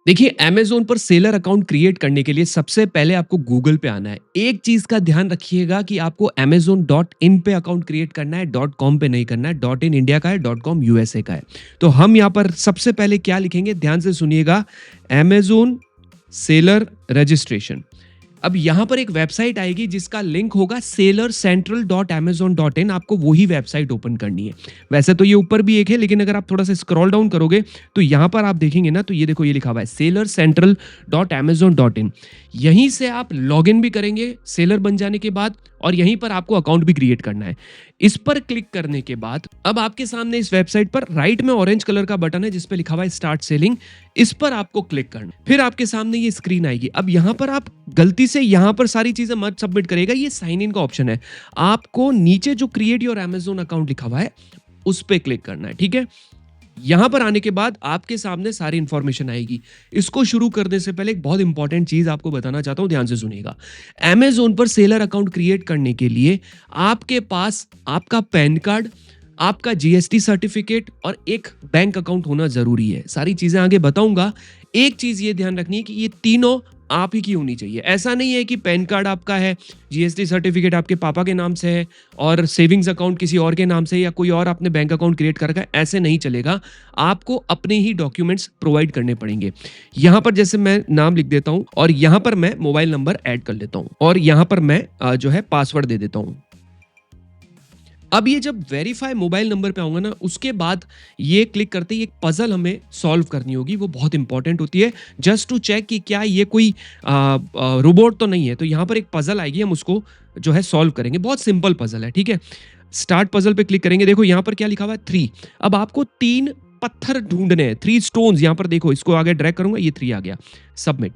देखिए, अमेज़न पर seller account create करने के लिए सबसे पहले आपको गूगल पे आना है। एक चीज़ का ध्यान रखिएगा कि आपको amazon.in पे अकाउंट क्रिएट करना है, .com पे नहीं करना है। .in इंडिया का है, .com यूएसए का है। तो हम यहाँ पर सबसे पहले क्या लिखेंगे, ध्यान से सुनिएगा, अमेज़न सेलर रजिस्ट्रेशन। अब यहाँ पर एक वेबसाइट आएगी जिसका लिंक होगा sellercentral.amazon.in। आपको वही वेबसाइट ओपन करनी है। वैसे तो ये ऊपर भी एक है, लेकिन अगर आप थोड़ा सा स्क्रॉल डाउन करोगे तो यहाँ पर आप देखेंगे ना, तो ये देखो, ये लिखा हुआ है sellercentral.amazon.in। यहीं से आप लॉगिन भी करेंगे सेलर बन जाने के बाद, और यहीं पर आपको अकाउंट भी क्रिएट करना है। इस पर क्लिक करने के बाद अब आपके सामने इस वेबसाइट पर राइट में ऑरेंज कलर का बटन है जिस पे लिखा हुआ है स्टार्ट सेलिंग। इस पर आपको क्लिक करना, फिर आपके सामने ये स्क्रीन आएगी। अब यहाँ पर आप गलती से यहाँ पर सारी चीजें मत सबमिट करेगा, ये साइन इन का ऑप्शन है। आपको नीचे जो क्रिएट योर अमेज़न अकाउंट लिखा हुआ है उस पर क्लिक करना है, ठीक है। यहां पर आने के बाद आपके सामने सारी इंफॉर्मेशन आएगी। इसको शुरू करने से पहले एक बहुत इंपॉर्टेंट चीज आपको बताना चाहता हूं, ध्यान से सुनिएगा। अमेज़न पर सेलर अकाउंट क्रिएट करने के लिए आपके पास आपका पैन कार्ड, आपका जीएसटी सर्टिफिकेट और एक बैंक अकाउंट होना जरूरी है। सारी चीजें आगे बताऊंगा। एक चीज ये ध्यान रखनी है कि ये तीनों आप ही की होनी चाहिए। ऐसा नहीं है कि पैन कार्ड आपका है, जीएसटी सर्टिफिकेट आपके पापा के नाम से है और सेविंग्स अकाउंट किसी और के नाम से, या कोई और आपने बैंक अकाउंट क्रिएट कर रखा है, ऐसे नहीं चलेगा। आपको अपने ही डॉक्यूमेंट्स प्रोवाइड करने पड़ेंगे। यहां पर जैसे मैं नाम लिख देता हूं और यहां पर मैं मोबाइल नंबर ऐड कर लेता हूं और यहां पर मैं जो है पासवर्ड दे देता हूं। अब ये जब वेरीफाई मोबाइल नंबर पे आऊंगा ना, उसके बाद ये क्लिक करते ही एक पजल हमें सॉल्व करनी होगी। वो बहुत इंपॉर्टेंट होती है, जस्ट टू चेक कि क्या ये कोई रोबोट तो नहीं है। तो यहाँ पर एक पजल आएगी, हम उसको जो है सॉल्व करेंगे। बहुत सिंपल पजल है, ठीक है। स्टार्ट पजल पे क्लिक करेंगे। देखो यहाँ पर क्या लिखा हुआ है, 3। अब आपको 3 पत्थर ढूंढने हैं, 3 स्टोन्स। यहाँ पर देखो, इसको आगे ड्रैग करूंगा, ये 3 आ गया, सबमिट।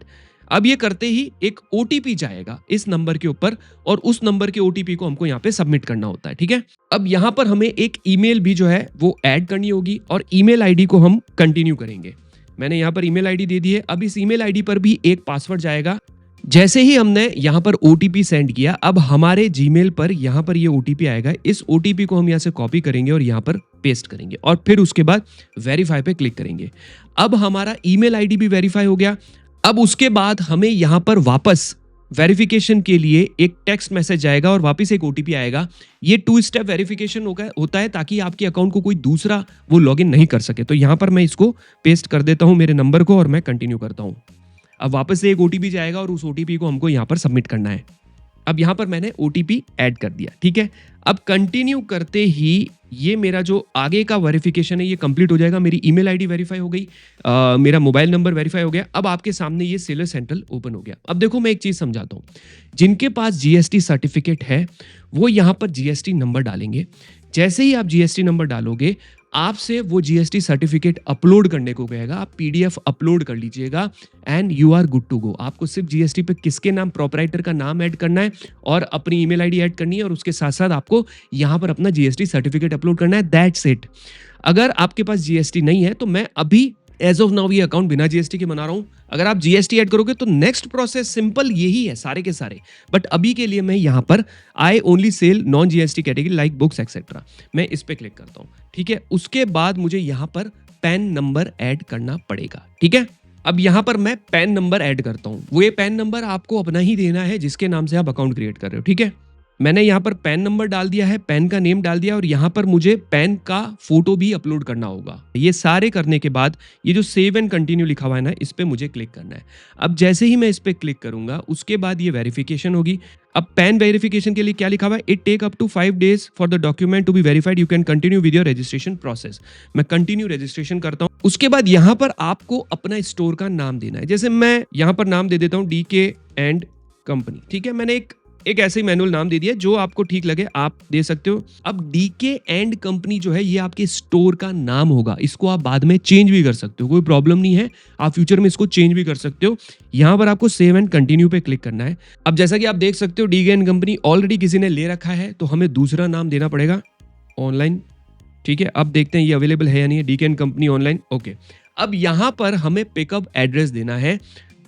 अब ये करते ही एक ओटीपी जाएगा इस नंबर के ऊपर, और उस नंबर के ओटीपी को हमको यहाँ पे सबमिट करना होता है, ठीक है। अब यहाँ पर हमें एक ईमेल भी जो है वो ऐड करनी होगी, और ईमेल आईडी को हम कंटिन्यू करेंगे। मैंने यहाँ पर ईमेल आईडी दे दी है। अब इस ईमेल आईडी पर भी एक पासवर्ड जाएगा। जैसे ही हमने यहाँ पर ओटीपी सेंड किया, अब हमारे जीमेल पर यहाँ पर ये ओटीपी आएगा। इस ओटीपी को हम यहाँ से कॉपी करेंगे और यहाँ पर पेस्ट करेंगे, और फिर उसके बाद वेरीफाई पे क्लिक करेंगे। अब हमारा ईमेल आईडी भी वेरीफाई हो गया। अब उसके बाद हमें यहाँ पर वापस वेरिफिकेशन के लिए एक टेक्स्ट मैसेज आएगा और वापस एक ओटीपी आएगा। ये 2 स्टेप वेरिफिकेशन होता है ताकि आपके अकाउंट को कोई दूसरा वो लॉगिन नहीं कर सके। तो यहाँ पर मैं इसको पेस्ट कर देता हूँ मेरे नंबर को, और मैं कंटिन्यू करता हूँ। अब वापस से एक ओटीपी जाएगा और उस ओटीपी को हमको यहाँ पर सबमिट करना है। अब यहाँ पर मैंने ओटीपी ऐड कर दिया, ठीक है। अब कंटिन्यू करते ही ये मेरा जो आगे का वेरिफिकेशन है ये कंप्लीट हो जाएगा। मेरी ईमेल आईडी वेरीफाई हो गई, मेरा मोबाइल नंबर वेरीफाई हो गया। अब आपके सामने ये सेलर सेंट्रल ओपन हो गया। अब देखो, मैं एक चीज समझाता हूँ। जिनके पास जीएसटी सर्टिफिकेट है वो यहाँ पर जीएसटी नंबर डालेंगे। जैसे ही आप जीएसटी नंबर डालोगे, आपसे वो जीएसटी सर्टिफिकेट अपलोड करने को कहेगा। आप पीडीएफ अपलोड कर लीजिएगा and you are good to go. आपको सिर्फ जीएसटी पे किसके नाम, प्रोपराइटर का नाम ऐड करना है और अपनी ईमेल आईडी ऐड करनी है, और उसके साथ साथ आपको यहाँ पर अपना जीएसटी सर्टिफिकेट अपलोड करना है। That's it. अगर आपके पास जीएसटी नहीं है तो मैं अभी एज ऑफ नाउ ये अकाउंट बिना जीएसटी के बना रहा हूं। अगर आप जीएसटी ऐड करोगे तो नेक्स्ट प्रोसेस सिंपल यही है सारे के सारे। बट अभी के लिए मैं यहां पर I only sell non GST category like books etcetera, मैं इस पे क्लिक करता हूं, ठीक है। उसके बाद मुझे यहां पर पैन नंबर ऐड करना पड़ेगा, ठीक है। अब यहां पर मैं पैन नंबर ऐड करता हूं। वो ये पैन नंबर आपको अपना ही देना है जिसके नाम से आप अकाउंट क्रिएट कर रहे हो, ठीक है। मैंने यहाँ पर पैन नंबर डाल दिया है, पैन का नेम डाल दिया, और यहाँ पर मुझे पैन का फोटो भी अपलोड करना होगा। ये सारे करने के बाद ये जो सेव एंड कंटिन्यू लिखा हुआ है ना, इस पे मुझे क्लिक करना है। अब जैसे ही मैं इस पे क्लिक करूंगा उसके बाद ये वेरिफिकेशन होगी। अब पैन वेरिफिकेशन के लिए क्या लिखा हुआ है, it take up to 5 days for the document to be verified, you can continue with your registration process. मैं कंटिन्यू रजिस्ट्रेशन करता हूँ। उसके बाद यहाँ पर आपको अपना स्टोर का नाम देना है। जैसे मैं यहाँ पर नाम दे देता हूँ डीके एंड कंपनी, ठीक है। मैंने एक ऐसे ही मैनुअल नाम दे दिया, जो आपको ठीक लगे आप दे सकते हो। अब डीके एंड कंपनी जो है ये आपके स्टोर का नाम होगा। इसको आप बाद में चेंज भी कर सकते हो, कोई प्रॉब्लम नहीं है। आप फ्यूचर में इसको चेंज भी कर सकते हो। यहां पर आपको सेव एंड कंटिन्यू पे क्लिक करना है। अब जैसा कि आप देख सकते हो डीके एंड कंपनी ऑलरेडी किसी ने ले रखा है, तो हमें दूसरा नाम देना पड़ेगा ऑनलाइन, ठीक है। अब देखते हैं ये अवेलेबल है या नहीं है, DK and company online, okay. अब यहां पर हमें पिकअप एड्रेस देना है,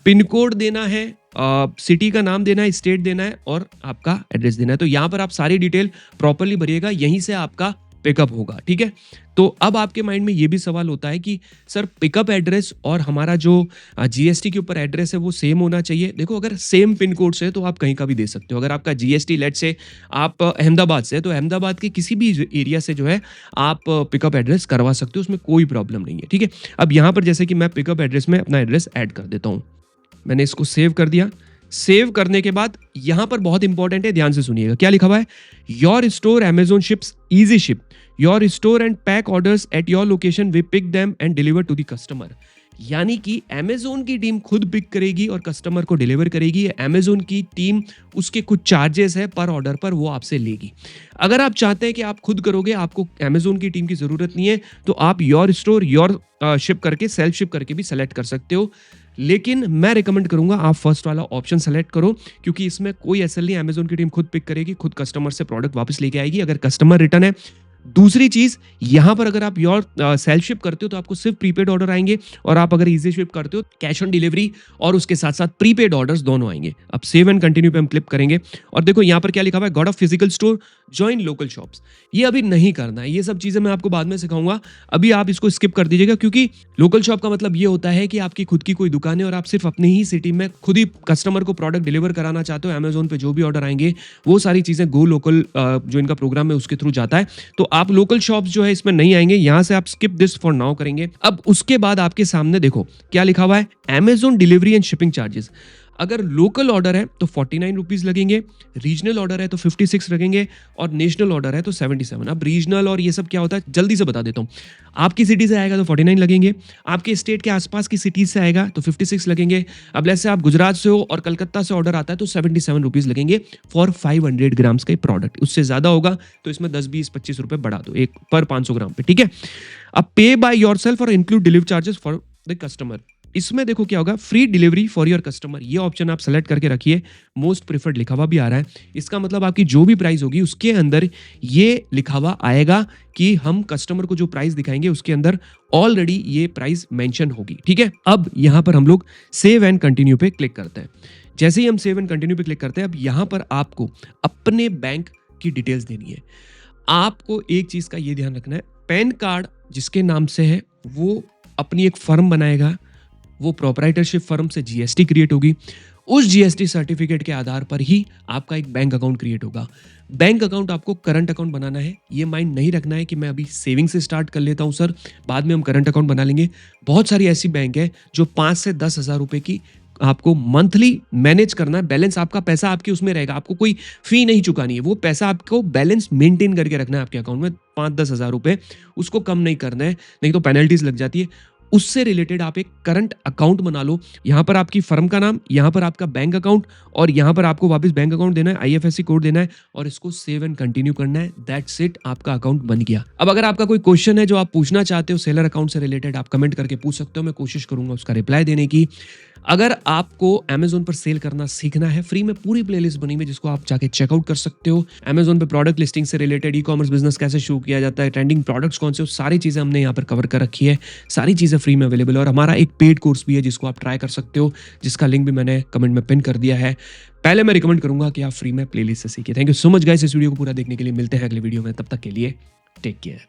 पिन कोड देना है, सिटी का नाम देना है, स्टेट देना है, और आपका एड्रेस देना है। तो यहाँ पर आप सारी डिटेल प्रॉपरली भरिएगा। यहीं से आपका पिकअप होगा, ठीक है। तो अब आपके माइंड में ये भी सवाल होता है कि सर पिकअप एड्रेस और हमारा जो जीएसटी के ऊपर एड्रेस है वो सेम होना चाहिए। देखो अगर सेम पिन कोड से है तो आप कहीं का भी दे सकते हो। अगर आपका जीएसटी लेट से आप अहमदाबाद से है तो अहमदाबाद के किसी भी एरिया से जो है आप पिकअप एड्रेस करवा सकते हो, उसमें कोई प्रॉब्लम नहीं है, ठीक है। अब यहाँ पर जैसे कि मैं पिकअप एड्रेस में अपना एड्रेस ऐड कर देता हूँ। मैंने इसको सेव कर दिया। सेव करने के बाद यहां पर बहुत इंपॉर्टेंट है, ध्यान से सुनिएगा क्या लिखा हुआ है। Your store Amazon ships Easy Ship your store and pack orders at your location, we pick them and deliver to the customer. यानी कि अमेजोन की टीम खुद पिक करेगी और कस्टमर को डिलीवर करेगी। अमेजोन की टीम उसके कुछ चार्जेस है पर ऑर्डर पर वो आपसे लेगी। अगर आप चाहते हैं कि आप खुद करोगे, आपको अमेजोन की टीम की जरूरत नहीं है, तो आप योर स्टोर योर शिप करके सेल्फ शिप करके भी सेलेक्ट कर सकते हो। लेकिन मैं रिकमेंड करूंगा आप फर्स्ट वाला ऑप्शन सेलेक्ट करो, क्योंकि इसमें कोई एसएल नहीं, अमेजोन की टीम खुद पिक करेगी, खुद कस्टमर से प्रोडक्ट वापस लेके आएगी अगर कस्टमर रिटर्न है। दूसरी चीज, यहां पर अगर आप योर सेल्फ शिप करते हो तो आपको सिर्फ प्रीपेड ऑर्डर आएंगे, और आप अगर इजी शिप करते हो कैश ऑन डिलीवरी और उसके साथ साथ प्रीपेड ऑर्डर्स दोनों आएंगे। अब सेव एंड कंटिन्यू पे हम क्लिक करेंगे और देखो यहां पर क्या लिखा हुआ है, got off physical store join local shops. ये अभी नहीं करना है, ये सब चीजें मैं आपको बाद में सिखाऊंगा, अभी आप इसको स्किप कर दीजिएगा। क्योंकि लोकल शॉप का मतलब ये होता है कि आपकी खुद की कोई दुकान है और आप सिर्फ अपनी ही सिटी में खुद ही कस्टमर को प्रोडक्ट डिलीवर कराना चाहते हो। अमेजोन पे जो भी ऑर्डर आएंगे वो सारी चीजें गो लोकल जो इनका प्रोग्राम है उसके थ्रू जाता है। तो आप लोकल शॉप्स जो है इसमें नहीं आएंगे, यहां से आप स्किप दिस फॉर नाउ करेंगे। अब उसके बाद आपके सामने देखो क्या लिखा हुआ है, Amazon delivery and shipping charges. अगर लोकल ऑर्डर है तो 49 रुपीज लगेंगे, रीजनल ऑर्डर है तो 56 लगेंगे, और नेशनल ऑर्डर है तो 77। अब रीजनल और ये सब क्या होता है जल्दी से बता देता हूँ। आपकी सिटी से आएगा तो 49 लगेंगे, आपके स्टेट के आसपास की सिटीज से आएगा तो 56 लगेंगे। अब जैसे आप गुजरात से हो और कलकत्ता से ऑर्डर आता है तो 77 रुपीज लगेंगे फॉर 500 ग्राम्स का प्रोडक्ट। उससे ज्यादा होगा तो इसमें 10, 20, 25 रुपए बढ़ा दो एक पर 500 ग्राम पे, ठीक है। अब पे बाय योर सेल्फ और include delivery charges for the customer. इसमें देखो क्या होगा, free delivery for your customer, ये ऑप्शन आप सेलेक्ट करके रखिए। मोस्ट प्रिफर्ड लिखा हुआ भी आ रहा है, इसका मतलब आपकी जो भी प्राइस होगी उसके अंदर ये लिखा हुआ आएगा कि हम कस्टमर को जो प्राइस दिखाएंगे उसके अंदर ऑलरेडी ये प्राइस मेंशन होगी, ठीक है। अब यहां पर हम लोग सेव एंड कंटिन्यू पे क्लिक करते हैं। जैसे ही हम सेव एंड कंटिन्यू पे क्लिक करते हैं, अब यहां पर आपको अपने बैंक की डिटेल्स देनी है। आपको एक चीज का ये ध्यान रखना है, पैन कार्ड जिसके नाम से है वो अपनी एक फर्म बनाएगा, वो प्रोप्राइटरशिप फर्म से जीएसटी क्रिएट होगी, उस जीएसटी सर्टिफिकेट के आधार पर ही आपका एक बैंक अकाउंट क्रिएट होगा। बैंक अकाउंट आपको करंट अकाउंट बनाना है, ये माइंड नहीं रखना है कि मैं अभी सेविंग से स्टार्ट कर लेता हूं सर, बाद में हम करंट अकाउंट बना लेंगे। बहुत सारी ऐसी बैंक है जो 5 से 10 हजार रुपए की आपको मंथली मैनेज करना है, बैलेंस आपका पैसा आपके उसमें रहेगा, आपको कोई फी नहीं चुकानी है, वो पैसा आपको बैलेंस मेंटेन करके रखना है आपके अकाउंट में 5-10 हजार रुपए, उसको कम नहीं करना है, नहीं तो पेनल्टीज लग जाती है। उससे रिलेटेड आप एक करंट अकाउंट बना लो, यहां पर आपकी फर्म का नाम, यहां पर आपका बैंक अकाउंट, और यहां पर आपको वापस बैंक अकाउंट देना है, आईएफएससी कोड देना है और इसको सेव एंड कंटिन्यू करना है। दैट्स इट, आपका अकाउंट बन गया। अब अगर आपका कोई क्वेश्चन है जो आप पूछना चाहते हो सेलर अकाउंट से रिलेटेड, आप कमेंट करके पूछ सकते हो, मैं कोशिश करूंगा उसका रिप्लाई देने की। अगर आपको अमेजोन पर सेल करना सीखना है, फ्री में पूरी प्लेलिस्ट बनी हुई है जिसको आप जाके चेकआउट कर सकते हो। अमेजोन पे प्रोडक्ट लिस्टिंग से रिलेटेड, ई कॉमर्स बिजनेस कैसे शुरू किया जाता है, ट्रेंडिंग प्रोडक्ट्स कौन से, सारी चीजें हमने यहाँ पर कवर कर रखी है, सारी चीजें फ्री में अवेलेबल है। और हमारा एक पेड कोर्स भी है जिसको आप ट्राई कर सकते हो, जिसका लिंक भी मैंने कमेंट में पिन कर दिया है। पहले मैं रिकमेंड करूंगा कि आप फ्री में प्लेलिस्ट से सीखिए। Thank you so much guys इस वीडियो को पूरा देखने के लिए। मिलते हैं अगले वीडियो में, तब तक के लिए टेक केयर।